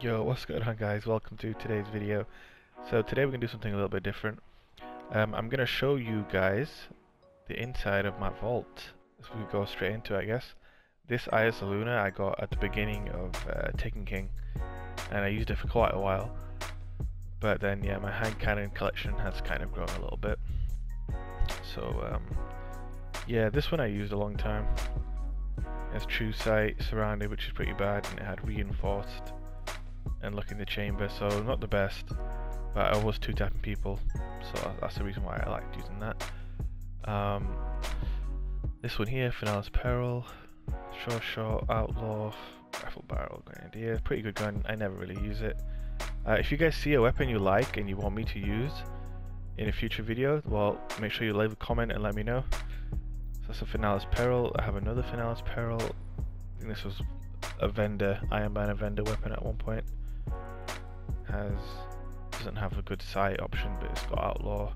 Yo, what's going on guys? Welcome to today's video. So today we're going to do something a little bit different. I'm going to show you guys the inside of my vault. So we go straight into it, I guess. This Aya Luna I got at the beginning of Taken King, and I used it for quite a while. But then yeah, my hand cannon collection has kind of grown a little bit. So yeah, this one I used a long time. It has true sight surrounded, which is pretty bad, and it had reinforced and look in the chamber, so not the best, but I was two-tapping people, so that's the reason why I liked using that. This one here, Finalis Peril, Short Shot, Outlaw, Rifle Barrel, Grenadier, pretty good gun. I never really use it. If you guys see a weapon you like and you want me to use in a future video, well, make sure you leave a comment and let me know. So that's a Finalis Peril. I have another Finalis Peril. I think this was a vendor, Iron Banner vendor weapon at one point. Doesn't have a good sight option, but it's got outlaw,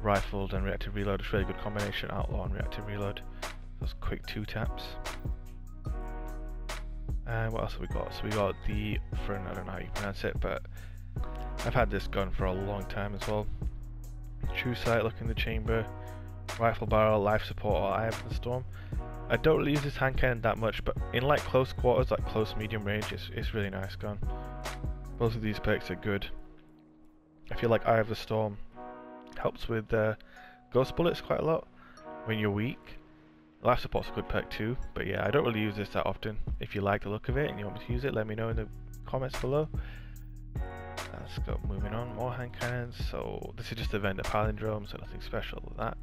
rifled, and reactive reload. It's a really good combination, outlaw and reactive reload. Those quick two taps. And what else have we got? So we got the Front, I don't know how you pronounce it, but I've had this gun for a long time as well. True sight, look in the chamber, rifle barrel, life support, or Eye of the Storm. I don't really use this hand cannon that much, but in like close quarters, like close medium range, it's really nice gun. Both of these perks are good. I feel like Eye of the Storm helps with ghost bullets quite a lot when you're weak. Life support's a good perk too, but yeah, I don't really use this that often. If you like the look of it and you want me to use it, let me know in the comments below. Let's go moving on, more hand cannons. So this is just a vendor palindrome, so nothing special with that.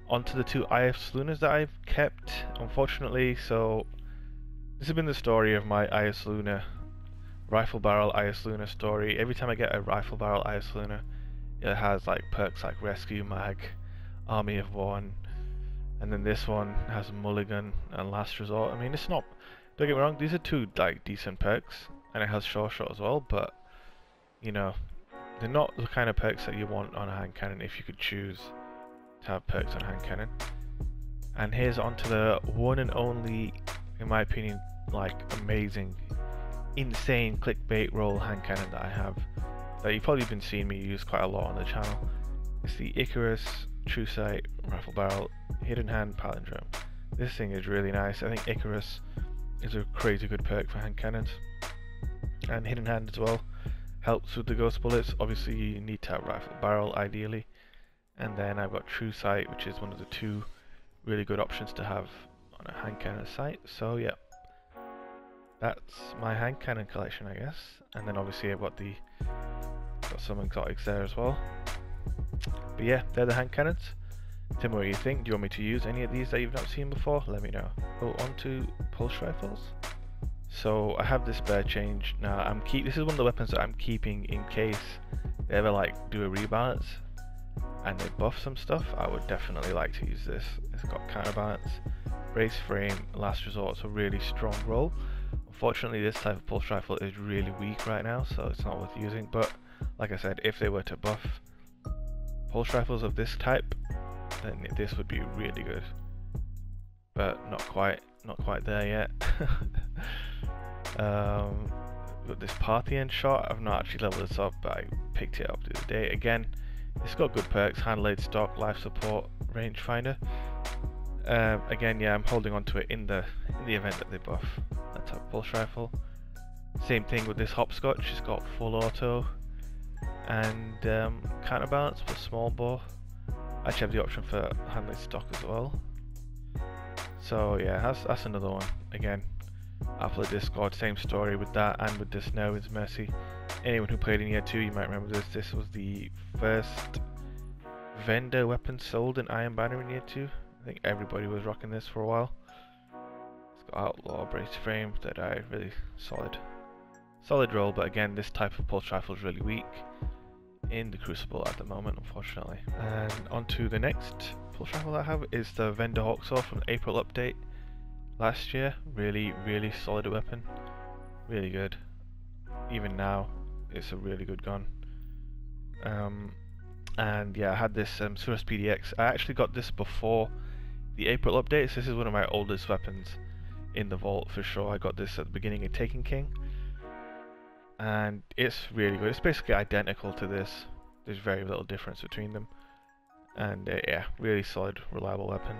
Onto the two IF Lunas that I've kept, unfortunately. So this has been the story of my IS Luna, Rifle Barrel IS Luna story. Every time I get a Rifle Barrel IS Luna, it has like perks like Rescue Mag, Army of One, and then this one has Mulligan and Last Resort. I mean, it's not, don't get me wrong, these are two like decent perks, and it has Short Shot as well, but you know, they're not the kind of perks that you want on a hand cannon if you could choose to have perks on a hand cannon. And here's onto the one and only, in my opinion, like amazing, insane clickbait roll hand cannon that I have, that you've probably been seeing me use quite a lot on the channel. It's the Icarus True Sight Rifle Barrel Hidden Hand Palindrome. This thing is really nice. I think Icarus is a crazy good perk for hand cannons, and Hidden Hand as well helps with the ghost bullets. Obviously you need to have Rifle Barrel ideally, and then I've got True Sight, which is one of the two really good options to have on a hand cannon sight. So yeah, that's my hand cannon collection, I guess. And then obviously I've got some exotics there as well. But yeah, they're the hand cannons. Tell me what you think. Do you want me to use any of these that you've not seen before? Let me know. Go on to pulse rifles. So I have this bear change now. This is one of the weapons that I'm keeping in case they ever like do a rebalance and they buff some stuff. I would definitely like to use this. It's got counterbalance, brace frame, last resort, so really strong roll. Unfortunately, this type of pulse rifle is really weak right now, so it's not worth using. But like I said, if they were to buff pulse rifles of this type, then this would be really good. But not quite there yet. Got this Parthian shot. I've not actually leveled this up, but I picked it up the other day. Again, it's got good perks: hand laid stock, life support, rangefinder. Again, yeah, I'm holding on to it in the event that they buff that type of pulse rifle. Same thing with this hopscotch. It's got full auto and counterbalance for small bore. I actually have the option for hand laid stock as well. So yeah, that's another one. Again, Apple Discord, same story with that, and with this Nerwin's Mercy. Anyone who played in year 2, you might remember this. This was the first vendor weapon sold in Iron Banner in year 2. I think everybody was rocking this for a while. It's got outlaw, brace frame, third eye, really solid roll. But again, this type of pulse rifle is really weak in the Crucible at the moment, unfortunately. And on to the next pulse rifle I have is the Vendor Hawksaw from the April update last year. Really solid weapon, really good. Even now, it's a really good gun. And yeah, I had this Surus PDX. I actually got this before the April updates. This is one of my oldest weapons in the vault for sure. I got this at the beginning of Taken King, and it's really good. It's basically identical to this. There's very little difference between them, and yeah, really solid, reliable weapon.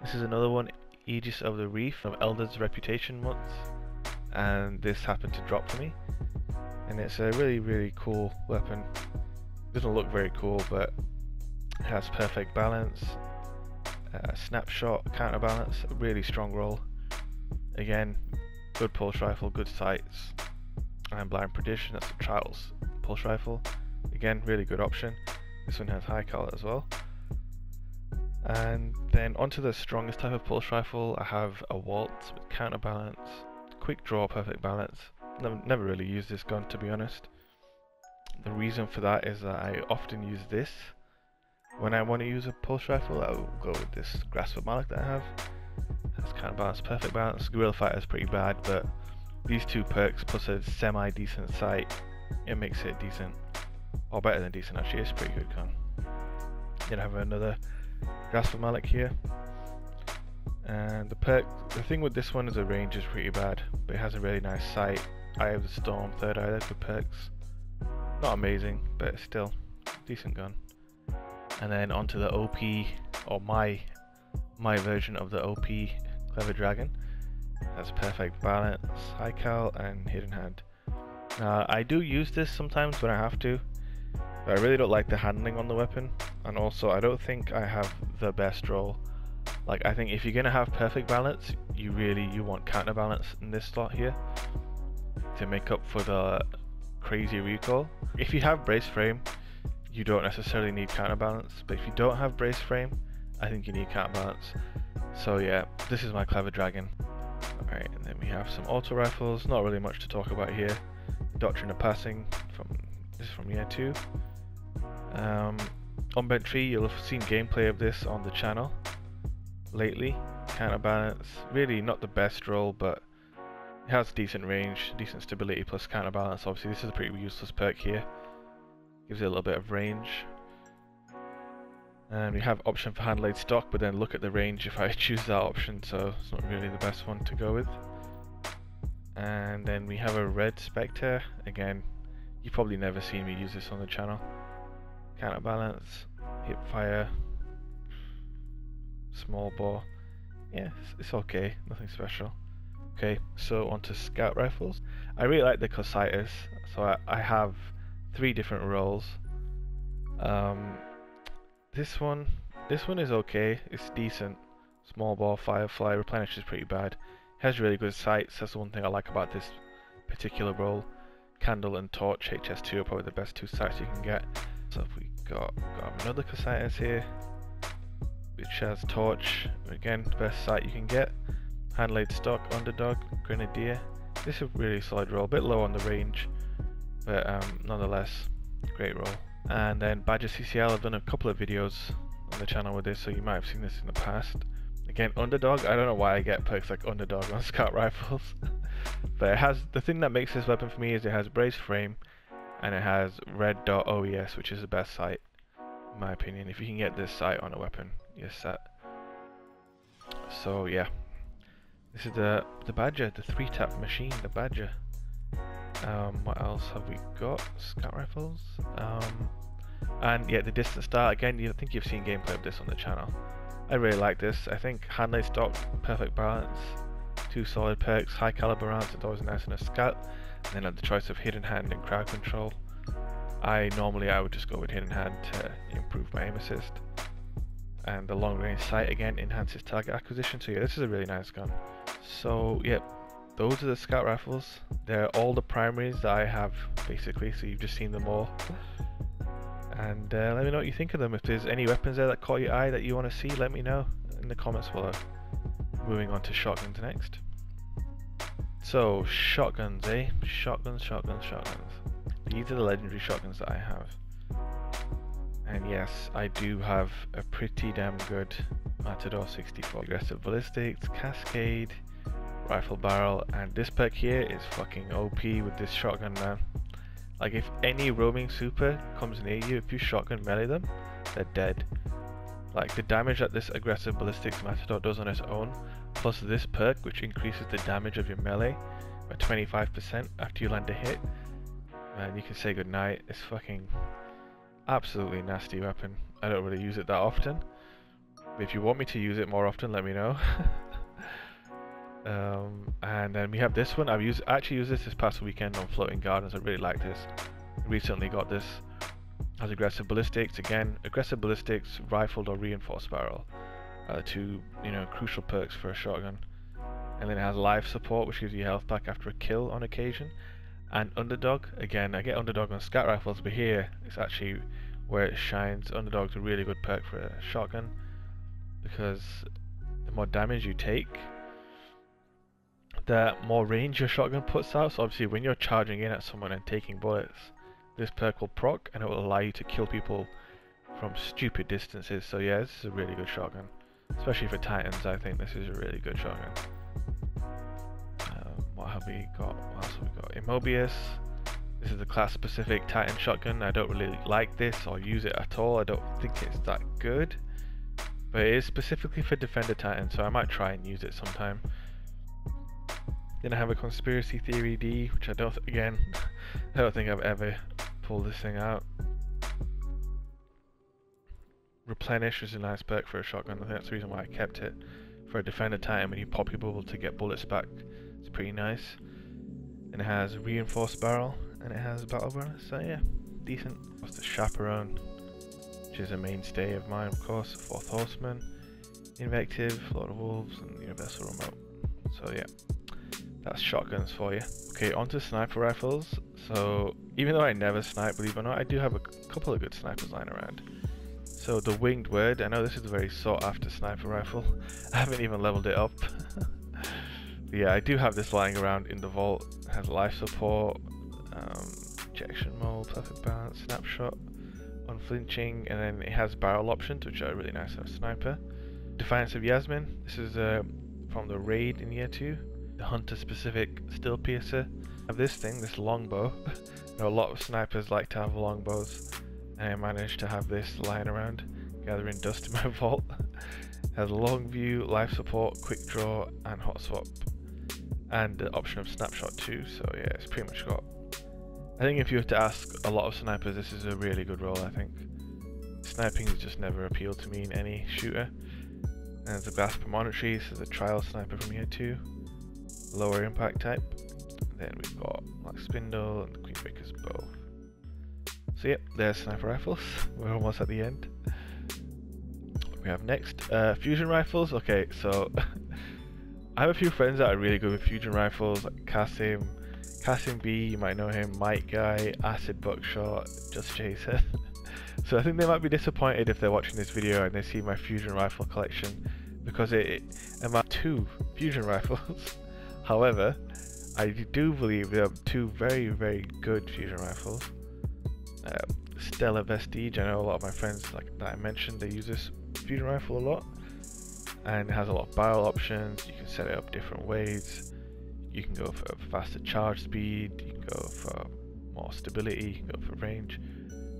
This is another one, Aegis of the Reef from Elder's Reputation mods, and this happened to drop to me, and it's a really cool weapon. Doesn't look very cool, but it has perfect balance, snapshot, counterbalance, a really strong roll. Again, good pulse rifle, good sights, and blind prediction. That's the Trials pulse rifle. Again, really good option. This one has high cal as well. And then onto the strongest type of pulse rifle, I have a Waltz with counterbalance, quick draw, perfect balance. Never really used this gun, to be honest. The reason for that is that I often use this when I want to use a pulse rifle. I'll go with this Grasp of Malak that I have. That's counterbalance, perfect balance. Guerrilla Fighter is pretty bad, but these two perks plus a semi-decent sight, it makes it decent. Or better than decent actually, it's a pretty good gun. Then I have another Grasp of Malak here. And the thing with this one is the range is pretty bad, but it has a really nice sight. Eye of the Storm, Third Eye, they're good perks. Not amazing, but still decent gun. And then onto the OP, or my version of the OP Clever Dragon. Has perfect balance, high cal, and hidden hand. Now I do use this sometimes when I have to, but I really don't like the handling on the weapon, and also I don't think I have the best roll. Like, I think if you're gonna have perfect balance, you want counterbalance in this slot here to make up for the crazy recoil. If you have brace frame, you don't necessarily need counterbalance, but if you don't have brace frame, I think you need counterbalance. So yeah, this is my Clever Dragon. Alright, and then we have some auto rifles, not really much to talk about here. Doctrine of Passing, this is from year 2. Unbent Tree, you'll have seen gameplay of this on the channel lately. Counterbalance, really not the best roll, but it has decent range, decent stability plus counterbalance. Obviously this is a pretty useless perk here. Gives it a little bit of range. And we have option for hand laid stock, but then look at the range if I choose that option, so it's not really the best one to go with. And then we have a Red Spectre. Again, you've probably never seen me use this on the channel. Counterbalance, hip fire, small bore. Yeah, it's okay, nothing special. Okay, so onto scout rifles. I really like the Cocytus, so I have 3 different rolls. This one is okay, it's decent. Small ball, Firefly, Replenish is pretty bad. It has really good sights, that's the one thing I like about this particular roll. Candle and Torch, HS2 are probably the best 2 sights you can get. So if we got another Cocytus here, which has Torch, again, the best sight you can get. Hand laid stock, Underdog, Grenadier. This is a really solid roll, a bit low on the range, but nonetheless, great roll. And then Badger CCL, I've done a couple of videos on the channel with this, so you might have seen this in the past. Again, Underdog, I don't know why I get perks like Underdog on scout rifles, but it has, the thing that makes this weapon for me is it has brace frame, and it has red dot OES, which is the best sight, in my opinion. If you can get this sight on a weapon, you're set. So yeah, this is the Badger, the 3-tap machine, the Badger. What else have we got? Scout rifles. And yeah, the Distant Star. Again, I think you've seen gameplay of this on the channel. I really like this. I think hand laid stock, perfect balance, 2 solid perks, high caliber rounds, it's always nice in a scout. And then at the choice of hidden hand and crowd control, I would just go with hidden hand to improve my aim assist. And the long range sight again enhances target acquisition. So yeah, this is a really nice gun. So yeah, those are the scout rifles. They're all the primaries that I have basically, so you've just seen them all. And let me know what you think of them. If there's any weapons there that caught your eye that you want to see, let me know in the comments below. Moving on to shotguns next. So shotguns, shotguns. These are the legendary shotguns that I have. And yes, I do have a pretty damn good Matador 64. Aggressive ballistics, cascade, rifle barrel, and this perk here is fucking OP with this shotgun, man. Like, if any roaming super comes near you, if you shotgun melee them, they're dead. Like, the damage that this aggressive ballistics Matador does on its own plus this perk which increases the damage of your melee by 25% after you land a hit. Man, you can say goodnight. It's fucking absolutely nasty weapon. I don't really use it that often. But if you want me to use it more often, let me know. And then we have this one. actually used this past weekend on Floating Gardens. I really like this. Recently got this. Has aggressive ballistics. Again, aggressive ballistics, rifled or reinforced barrel. Two, crucial perks for a shotgun. And then it has life support, which gives you health back after a kill on occasion. And underdog. Again, I get underdog on scat rifles, but here it's actually where it shines. Underdog's a really good perk for a shotgun because the more damage you take, the more range your shotgun puts out. So obviously when you're charging in at someone and taking bullets, this perk will proc and it will allow you to kill people from stupid distances. So yeah, this is a really good shotgun. Especially for Titans, I think this is a really good shotgun. What have we got? What else have we got? Immobius. This is a class specific Titan shotgun. I don't really like this or use it at all. I don't think it's that good. But it is specifically for Defender Titan, so I might try and use it sometime. Then I have a Conspiracy Theory D, which I don't think I've ever pulled this thing out. Replenish is a nice perk for a shotgun. I think that's the reason why I kept it. For a Defender Titan, when you pop your bubble to get bullets back, it's pretty nice. And it has Reinforced Barrel, and it has Battle Bonus, so yeah, decent. What's the Chaperone, which is a mainstay of mine, of course. Fourth Horseman, Invective, Lord of Wolves, and Universal Remote. So yeah, that's shotguns for you. Okay, onto sniper rifles. So even though I never snipe, believe it or not, I do have a couple of good snipers lying around. So the Winged Word, I know this is a very sought after sniper rifle. I haven't even leveled it up. But yeah, I do have this lying around in the vault. It has life support, ejection mold, perfect balance, snapshot, unflinching, and then it has barrel options, which are really nice for a sniper. Defiance of Yasmin, this is from the raid in year 2. The hunter specific still piercer. I have this thing, this longbow. A lot of snipers like to have longbows. And I managed to have this lying around, gathering dust in my vault. Has long view, life support, quick draw, and hot swap. And the option of snapshot too, so yeah, it's pretty much got... I think if you were to ask a lot of snipers, this is a really good role, I think. Sniping has just never appealed to me in any shooter. And there's a Grasp Premonitory, this is a trial sniper from year 2. Lower impact type. And then we've got Black Spindle and the Queenbreaker's Bow. So yep, there's sniper rifles. We're almost at the end. We have next fusion rifles. Okay, so I have a few friends that are really good with fusion rifles, like Kasim B, you might know him, Mike Guy, Acid Buckshot, Just Jason. So I think they might be disappointed if they're watching this video and they see my fusion rifle collection, because I'm at 2 fusion rifles. However, I do believe there are 2 very, very good fusion rifles. Stellar Vestige, I know a lot of my friends like that I mentioned, they use this fusion rifle a lot, and it has a lot of barrel options. You can set it up different ways. You can go for faster charge speed, you can go for more stability, you can go for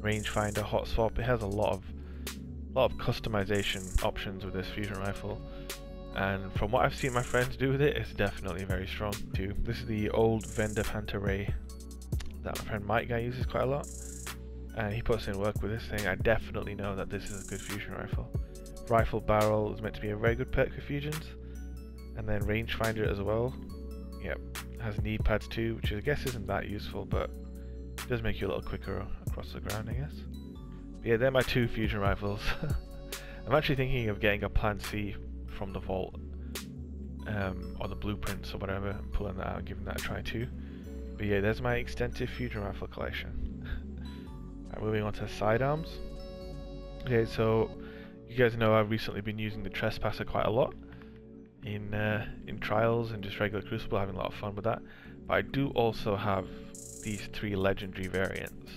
rangefinder, hot swap. It has a lot of customization options with this fusion rifle, and from what I've seen my friends do with it, it's definitely very strong too. This is the old Vendor Panther Ray that my friend Mike Guy uses quite a lot, and he puts in work with this thing. I definitely know that this is a good fusion rifle. Rifle barrel is meant to be a very good perk for fusions, and then rangefinder as well. Yep, it has knee pads too, which I guess isn't that useful, but it does make you a little quicker across the ground, I guess. But yeah, they're my 2 fusion rifles. I'm actually thinking of getting a Plan C from the vault, or the blueprints or whatever, and pulling that out and giving that a try too. But yeah, there's my extensive fusion rifle collection. Right, moving on to sidearms. Okay, so you guys know I've recently been using the Trespasser quite a lot in trials and just regular Crucible, having a lot of fun with that. But I do also have these 3 legendary variants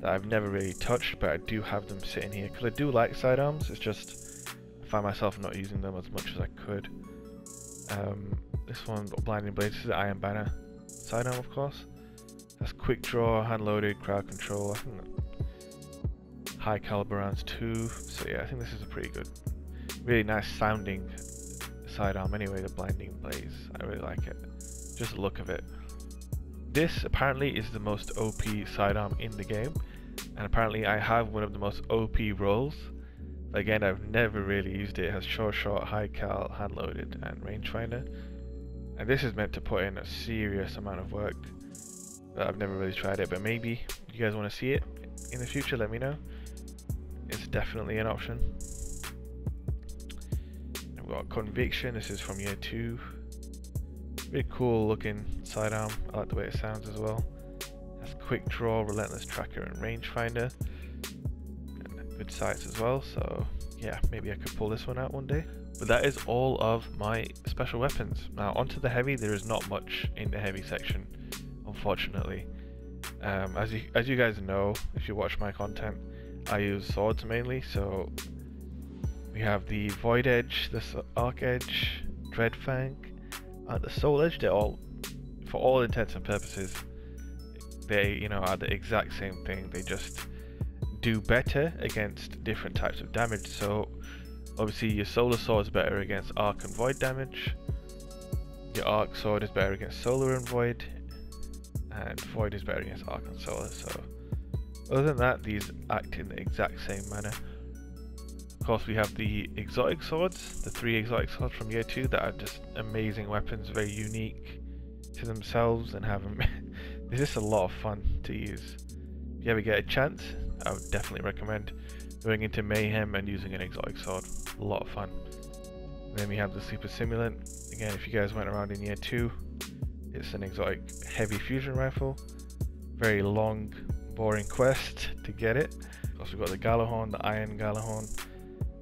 that I've never really touched, but I do have them sitting here because I do like sidearms. It's just I find myself not using them as much as I could. This one, Blinding Blades, this is the Iron Banner sidearm, of course. That's quick draw, hand loaded, crowd control. I think high caliber rounds too. So yeah, I think this is a pretty good, really nice sounding sidearm anyway, the Blinding Blaze. I really like it. Just the look of it. This apparently is the most OP sidearm in the game, and apparently I have one of the most OP rolls. Again, I've never really used it. It has short shot, high cal, hand loaded, and rangefinder. And this is meant to put in a serious amount of work. But I've never really tried it, but maybe you guys want to see it in the future, let me know. It's definitely an option. We've got Conviction. This is from year 2. Really cool looking sidearm. I like the way it sounds as well. It has quick draw, relentless tracker, and rangefinder. And good sights as well. So yeah, maybe I could pull this one out one day. But that is all of my special weapons. Now onto the heavy. There is not much in the heavy section, unfortunately. As you guys know, if you watch my content, I use swords mainly. So we have the Void Edge, the Arc Edge, Dreadfang, and the Soul Edge. They're all, for all intents and purposes, they are the exact same thing. They just do better against different types of damage. So obviously your Solar Sword is better against Arc and Void damage. Your Arc Sword is better against Solar and Void, and Void is better against Arc and Solar. So other than that, these act in the exact same manner. Of course, we have the exotic swords, the 3 exotic swords from year 2 that are just amazing weapons, very unique to themselves, and have them. It's just a lot of fun to use. If you ever get a chance, I would definitely recommend going into Mayhem and using an exotic sword. A lot of fun. And then we have the Super Simulant. Again, if you guys went around in year 2, it's an exotic heavy fusion rifle. Very long, boring quest to get it. Of course, we've got the Gjallarhorn, the Iron Gjallarhorn.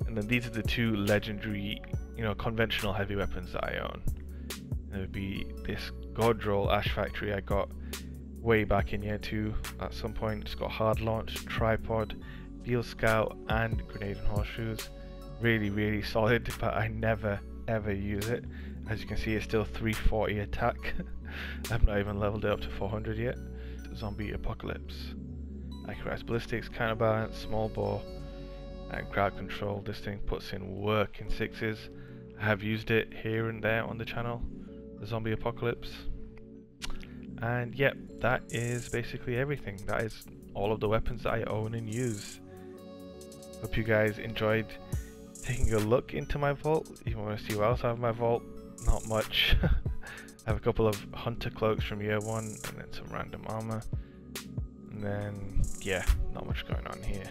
And then these are the 2 legendary, conventional heavy weapons that I own. And it would be this Godroll Ash Factory I got way back in year 2 at some point. It's got hard launch, tripod, field scout, and grenade and horseshoes. Really, really solid, but I never ever use it. As you can see, it's still 340 attack. I've not even leveled it up to 400 yet. Zombie Apocalypse. Accurized ballistics, counterbalance, small bore, and crowd control. This thing puts in work in 6s. I have used it here and there on the channel, the Zombie Apocalypse. And yep, that is basically everything. That is all of the weapons that I own and use. Hope you guys enjoyed taking a look into my vault. If you want to see what else I have in my vault, not much. I have a couple of hunter cloaks from year 1, and then some random armor. And then, yeah, not much going on here.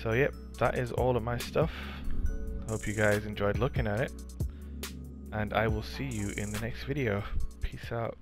So yep, that is all of my stuff. Hope you guys enjoyed looking at it, and I will see you in the next video. Peace out.